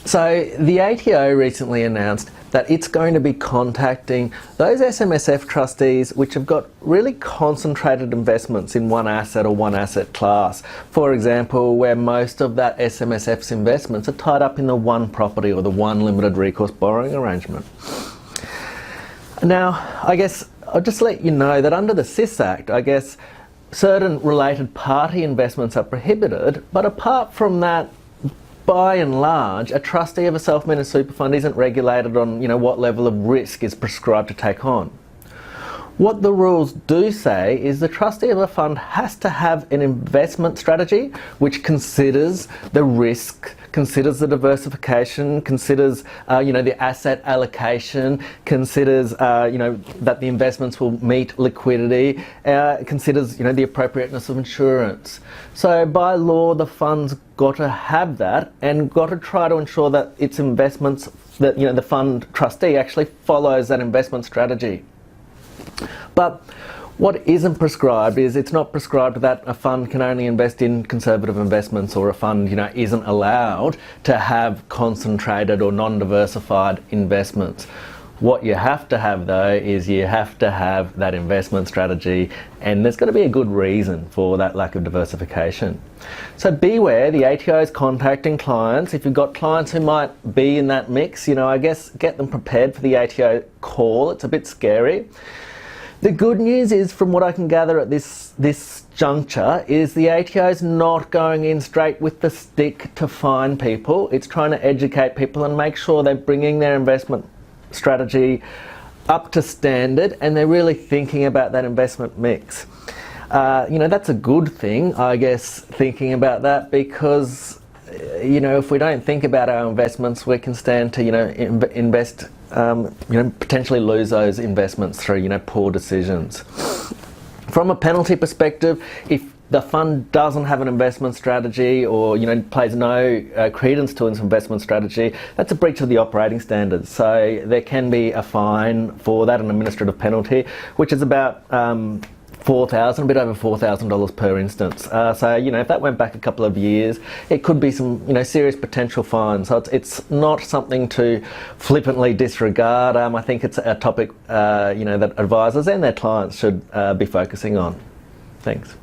So the ATO recently announced that it's going to be contacting those SMSF trustees which have got really concentrated investments in one asset or one asset class. For example, where most of that SMSF's investments are tied up in the one property or the one limited recourse borrowing arrangement. Now, I guess I'll just let you know that under the SIS Act, I guess certain related party investments are prohibited, but apart from that, by and large, a trustee of a self-managed super fund isn't regulated on, what level of risk is prescribed to take on. What the rules do say is the trustee of a fund has to have an investment strategy which considers the risk, considers the diversification, considers the asset allocation, considers that the investments will meet liquidity, considers the appropriateness of insurance. So by law, the fund's got to have that and got to try to ensure that its investments, that the fund trustee actually follows that investment strategy. But what isn't prescribed is it's not prescribed that a fund can only invest in conservative investments, or a fund isn't allowed to have concentrated or non-diversified investments. What you have to have though is you have to have that investment strategy, and there's got to be a good reason for that lack of diversification. So beware, the ATO is contacting clients. If you've got clients who might be in that mix, I guess get them prepared for the ATO call. It's a bit scary. The good news is, from what I can gather at this juncture, is the ATO is not going in straight with the stick to fine people. It's trying to educate people and make sure they're bringing their investment strategy up to standard and they're really thinking about that investment mix. That's a good thing, I guess, thinking about that, because if we don't think about our investments, we can stand to invest potentially lose those investments through poor decisions. From a penalty perspective, if the fund doesn't have an investment strategy or plays no credence to its investment strategy, that's a breach of the operating standards. So there can be a fine for that, an administrative penalty, which is about a bit over $4,000 per instance. So if that went back a couple of years, it could be some serious potential fines. So it's not something to flippantly disregard. I think it's a topic that advisors and their clients should be focusing on. Thanks.